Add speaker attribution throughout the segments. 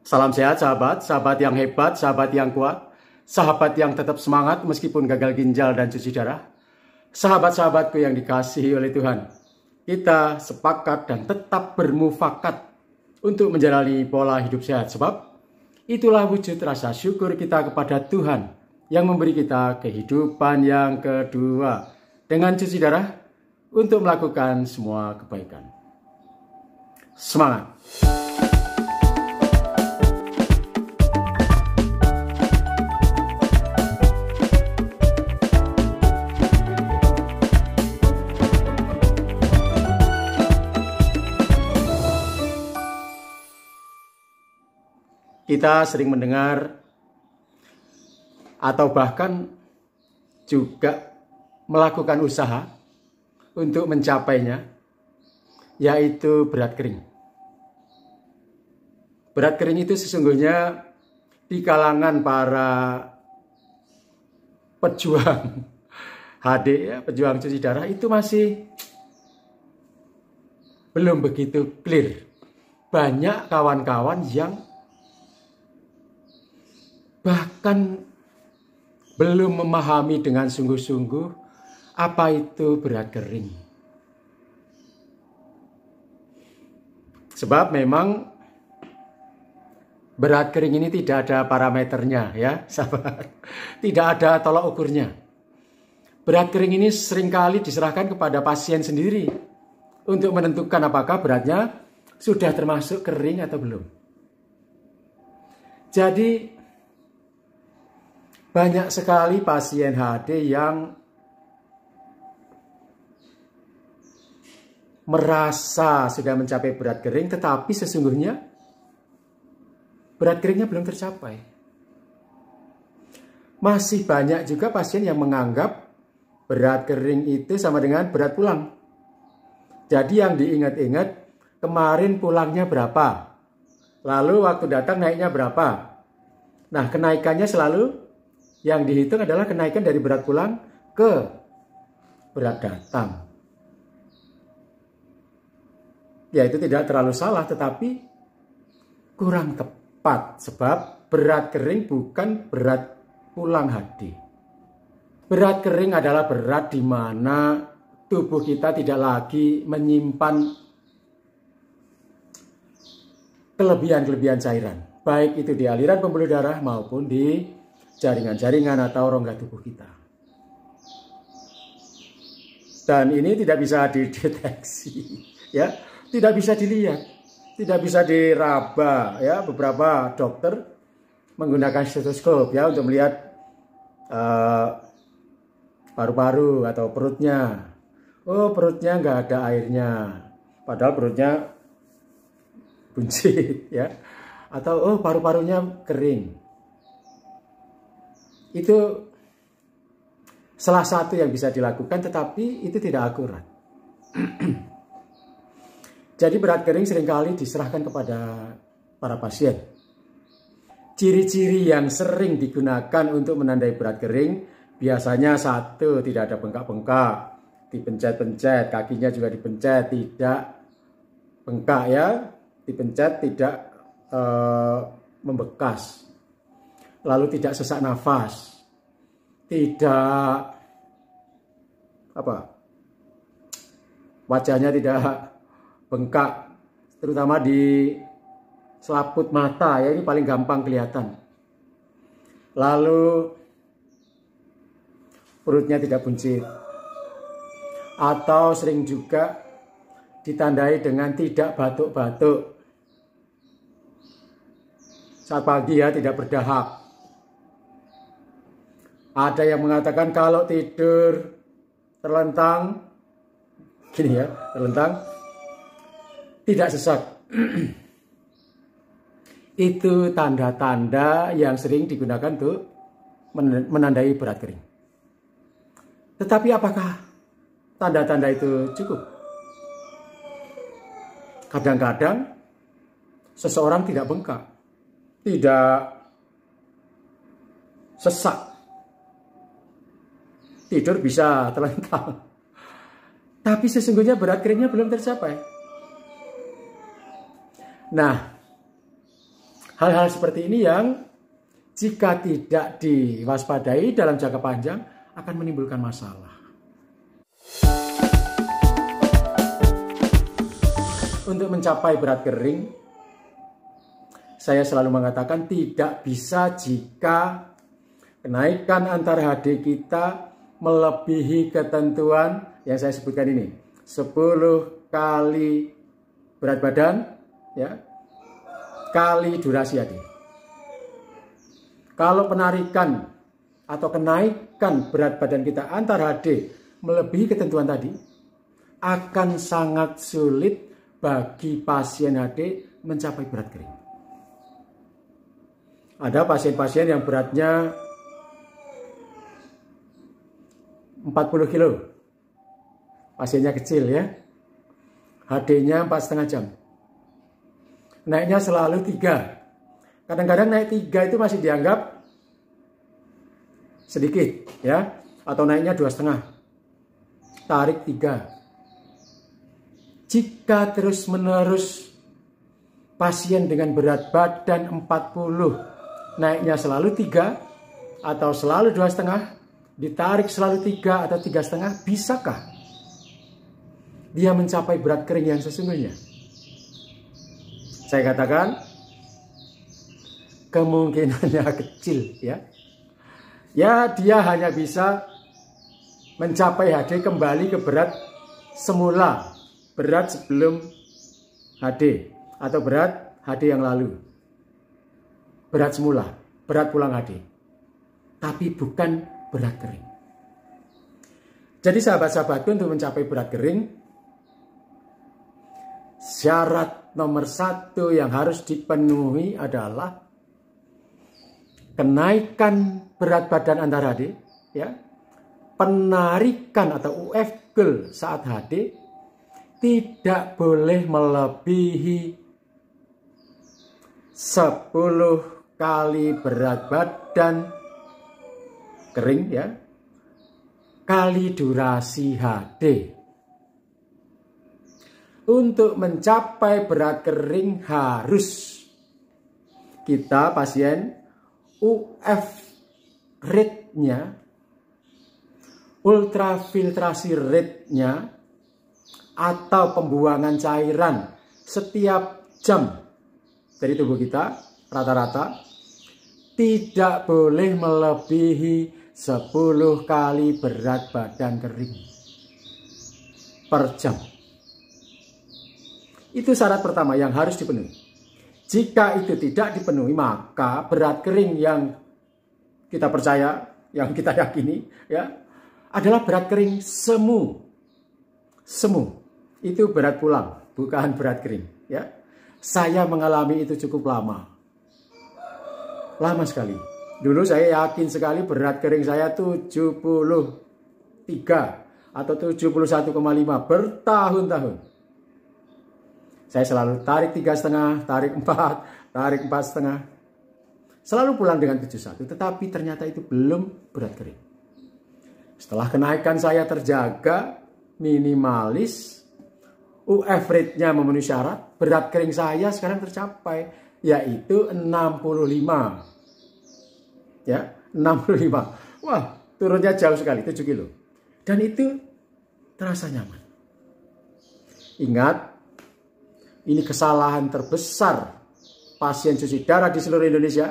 Speaker 1: Salam sehat sahabat, sahabat yang hebat, sahabat yang kuat, sahabat yang tetap semangat meskipun gagal ginjal dan cuci darah. Sahabat-sahabatku yang dikasihi oleh Tuhan, kita sepakat dan tetap bermufakat untuk menjalani pola hidup sehat. Sebab itulah wujud rasa syukur kita kepada Tuhan yang memberi kita kehidupan yang kedua dengan cuci darah untuk melakukan semua kebaikan. Semangat! Kita sering mendengar atau bahkan juga melakukan usaha untuk mencapainya, yaitu berat kering. Berat kering itu sesungguhnya di kalangan para pejuang HD, pejuang cuci darah itu masih belum begitu clear. Banyak kawan-kawan yang bahkan belum memahami dengan sungguh-sungguh apa itu berat kering. Sebab memang berat kering ini tidak ada parameternya, ya sahabat. Tidak ada tolak ukurnya. Berat kering ini seringkali diserahkan kepada pasien sendiri untuk menentukan apakah beratnya sudah termasuk kering atau belum. Jadi banyak sekali pasien HD yang merasa sudah mencapai berat kering, tetapi sesungguhnya berat keringnya belum tercapai. Masih banyak juga pasien yang menganggap berat kering itu sama dengan berat pulang. Jadi yang diingat-ingat kemarin pulangnya berapa, lalu waktu datang naiknya berapa. Nah, kenaikannya selalu yang dihitung adalah kenaikan dari berat pulang ke berat datang. Ya, itu tidak terlalu salah, tetapi kurang tepat. Sebab berat kering bukan berat pulang HD. Berat kering adalah berat di mana tubuh kita tidak lagi menyimpan kelebihan-kelebihan cairan. Baik itu di aliran pembuluh darah maupun di jaringan-jaringan atau rongga tubuh kita. Dan ini tidak bisa dideteksi, ya, tidak bisa dilihat, tidak bisa diraba, ya. Beberapa dokter menggunakan stetoskop, ya, untuk melihat paru-paru atau perutnya. Oh, perutnya nggak ada airnya, padahal perutnya buncit, ya. Atau oh, paru-parunya kering. Itu salah satu yang bisa dilakukan, tetapi itu tidak akurat. Jadi berat kering seringkali diserahkan kepada para pasien. Ciri-ciri yang sering digunakan untuk menandai berat kering biasanya satu, tidak ada bengkak-bengkak, dipencet-pencet, kakinya juga dipencet, tidak bengkak, ya, dipencet tidak membekas. Lalu tidak sesak nafas, tidak wajahnya tidak bengkak, terutama di selaput mata, ya, ini paling gampang kelihatan. Lalu perutnya tidak buncit, atau sering juga ditandai dengan tidak batuk-batuk. Saat pagi, ya, tidak berdahak. Ada yang mengatakan kalau tidur terlentang, gini, ya, terlentang, tidak sesak. Itu tanda-tanda yang sering digunakan untuk menandai berat kering. Tetapi apakah tanda-tanda itu cukup? Kadang-kadang seseorang tidak bengkak, tidak sesak, tidur bisa terlentang, tapi sesungguhnya berat keringnya belum tercapai. Nah, Hal-hal seperti ini yang jika tidak diwaspadai dalam jangka panjang akan menimbulkan masalah. Untuk mencapai berat kering, saya selalu mengatakan tidak bisa jika kenaikan antar HD kita melebihi ketentuan yang saya sebutkan ini. 10 kali berat badan, ya, kali durasi HD. Kalau penarikan atau kenaikan berat badan kita antar HD melebihi ketentuan tadi, akan sangat sulit bagi pasien HD mencapai berat kering. Ada pasien-pasien yang beratnya 40 kilo. Pasiennya kecil ya. HD-nya 4,5 jam. Naiknya selalu 3. Kadang-kadang naik 3 itu masih dianggap sedikit ya, atau naiknya 2,5. Tarik 3. Jika terus-menerus pasien dengan berat badan 40 naiknya selalu 3 atau selalu 2,5, ditarik selalu 3 atau 3,5, bisakah dia mencapai berat kering yang sesungguhnya? Saya katakan kemungkinannya kecil ya. Ya, dia hanya bisa mencapai HD kembali ke berat semula, berat sebelum HD atau berat HD yang lalu. Berat semula, berat pulang HD. Tapi bukan berat kering. Jadi sahabat-sahabatku, untuk mencapai berat kering, syarat nomor 1 yang harus dipenuhi adalah kenaikan berat badan antar HD, ya, penarikan atau UF goal saat HD tidak boleh melebihi 10 kali berat badan kering ya, kali durasi HD. Untuk mencapai berat kering harus kita pasien UF rate-nya, ultrafiltrasi rate-nya, atau pembuangan cairan setiap jam dari tubuh kita rata-rata tidak boleh melebihi 10 kali berat badan kering per jam. Itu syarat pertama yang harus dipenuhi. Jika itu tidak dipenuhi, maka berat kering yang kita percaya, yang kita yakini ya, adalah berat kering semu. Semu itu berat pulang, bukan berat kering ya. Saya mengalami itu cukup lama. Lama sekali. Dulu saya yakin sekali berat kering saya 73 atau 71,5 bertahun-tahun. Saya selalu tarik 3,5, tarik 4, tarik 4,5. Selalu pulang dengan 71, tetapi ternyata itu belum berat kering. Setelah kenaikan saya terjaga, minimalis, UF rate-nya memenuhi syarat, berat kering saya sekarang tercapai, yaitu 65. Ya, 65. Wah, turunnya jauh sekali, 7 kilo. Dan itu terasa nyaman. Ingat, ini kesalahan terbesar pasien cuci darah di seluruh Indonesia.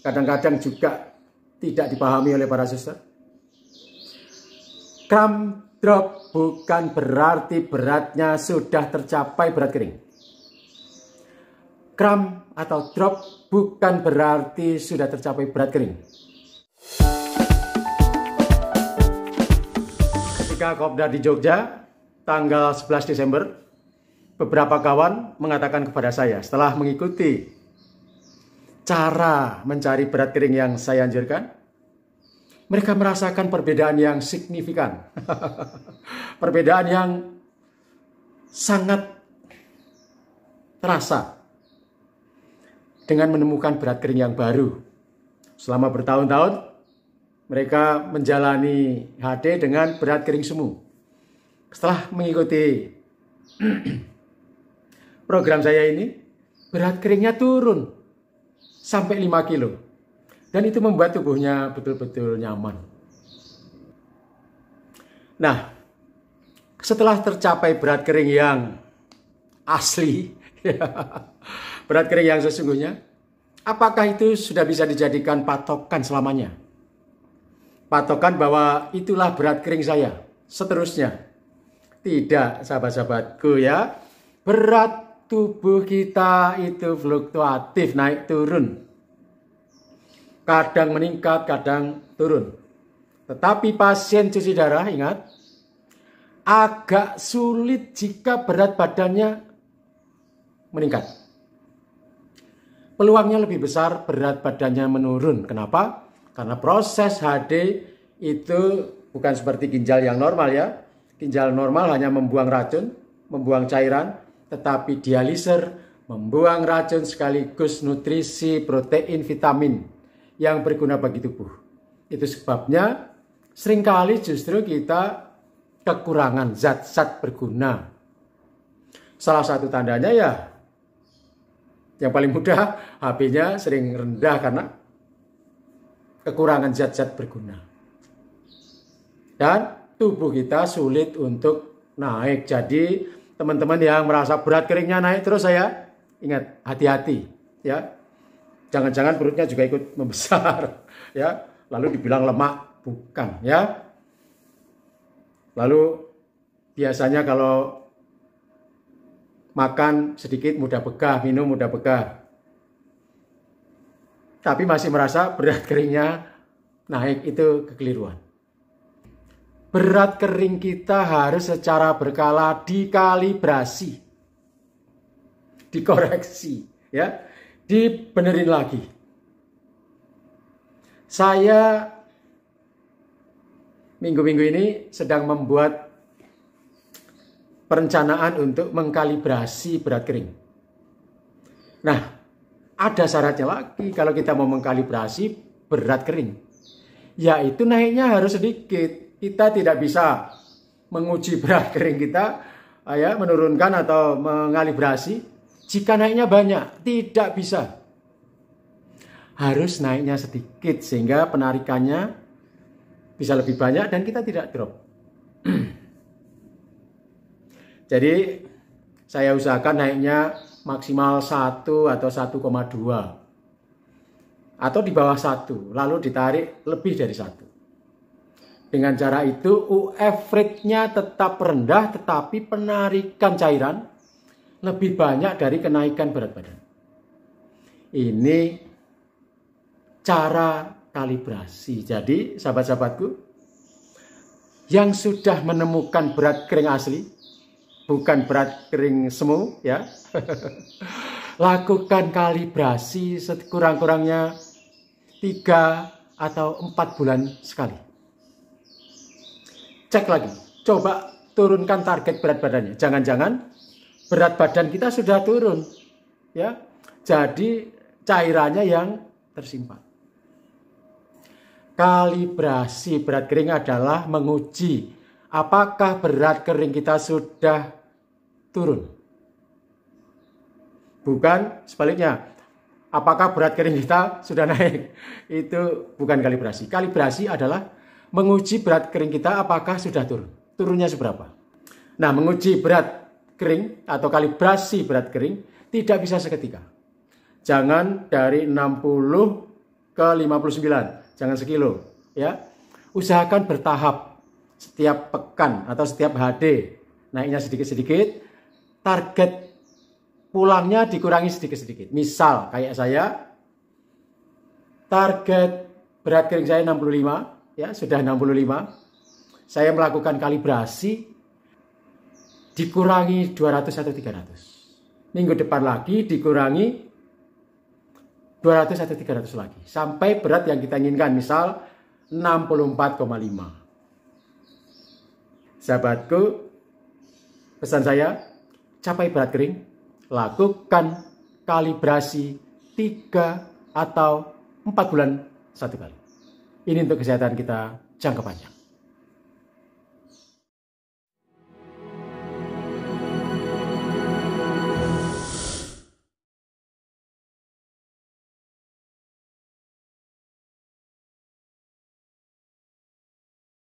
Speaker 1: Kadang-kadang juga tidak dipahami oleh para suster. Kram drop bukan berarti beratnya sudah tercapai berat kering. Kram atau drop bukan berarti sudah tercapai berat kering. Ketika Kopdar di Jogja, tanggal 11 Desember, beberapa kawan mengatakan kepada saya setelah mengikuti cara mencari berat kering yang saya anjurkan, mereka merasakan perbedaan yang signifikan. Perbedaan yang sangat terasa dengan menemukan berat kering yang baru. Selama bertahun-tahun mereka menjalani HD dengan berat kering semu. Setelah mengikuti program saya ini, berat keringnya turun. sampai 5 kilo. Dan itu membuat tubuhnya betul-betul nyaman. Nah, setelah tercapai berat kering yang asli, berat kering yang sesungguhnya, apakah itu sudah bisa dijadikan patokan selamanya? Patokan bahwa itulah berat kering saya seterusnya. Tidak, sahabat-sahabatku ya. Berat tubuh kita itu fluktuatif, naik turun. Kadang meningkat, kadang turun. Tetapi pasien cuci darah, ingat, agak sulit jika berat badannya meningkat. Peluangnya lebih besar berat badannya menurun. Kenapa? Karena proses HD itu bukan seperti ginjal yang normal ya. Ginjal normal hanya membuang racun, membuang cairan, tetapi dialiser membuang racun sekaligus nutrisi, protein, vitamin yang berguna bagi tubuh. Itu sebabnya seringkali justru kita kekurangan zat-zat berguna. Salah satu tandanya ya, yang paling mudah HB-nya sering rendah karena kekurangan zat-zat berguna. Dan tubuh kita sulit untuk naik. Jadi teman-teman yang merasa berat keringnya naik terus, saya ingat, hati-hati ya. Jangan-jangan perutnya juga ikut membesar ya. Lalu dibilang lemak, bukan ya. Lalu biasanya kalau makan sedikit mudah begah, minum mudah begah. Tapi masih merasa berat keringnya naik, itu kekeliruan. Berat kering kita harus secara berkala dikalibrasi, dikoreksi, ya, dibenerin lagi. Saya minggu-minggu ini sedang membuat perencanaan untuk mengkalibrasi berat kering. Nah, ada syaratnya lagi kalau kita mau mengkalibrasi berat kering, yaitu naiknya harus sedikit. Kita tidak bisa menguji berat kering kita, ya, menurunkan atau mengalibrasi jika naiknya banyak. Tidak bisa. Harus naiknya sedikit sehingga penarikannya bisa lebih banyak dan kita tidak drop. Jadi saya usahakan naiknya maksimal 1 atau 1,2 atau di bawah 1, lalu ditarik lebih dari 1. Dengan cara itu UF rate-nya tetap rendah, tetapi penarikan cairan lebih banyak dari kenaikan berat badan. Ini cara kalibrasi. Jadi sahabat-sahabatku yang sudah menemukan berat kering asli, bukan berat kering semu ya, lakukan kalibrasi sekurang-kurangnya 3 atau 4 bulan sekali. Cek lagi, coba turunkan target berat badannya. Jangan-jangan berat badan kita sudah turun, ya. Jadi cairannya yang tersimpan. Kalibrasi berat kering adalah menguji apakah berat kering kita sudah turun. Bukan sebaliknya, apakah berat kering kita sudah naik. Itu bukan kalibrasi. Kalibrasi adalah menguji berat kering kita apakah sudah turun. Turunnya seberapa. Nah, menguji berat kering atau kalibrasi berat kering tidak bisa seketika. Jangan dari 60 ke 59. Jangan sekilo. Ya. Usahakan bertahap. Setiap pekan atau setiap HD. Naiknya sedikit-sedikit. Target pulangnya dikurangi sedikit-sedikit. Misal kayak saya. Target berat kering saya 65. Ya, sudah 65. Saya melakukan kalibrasi dikurangi 200 atau 300. Minggu depan lagi dikurangi 200 atau 300 lagi. Sampai berat yang kita inginkan, misal 64,5. Sahabatku, pesan saya, capai berat kering, lakukan kalibrasi 3 atau 4 bulan 1 kali. Ini untuk kesehatan kita jangka panjang.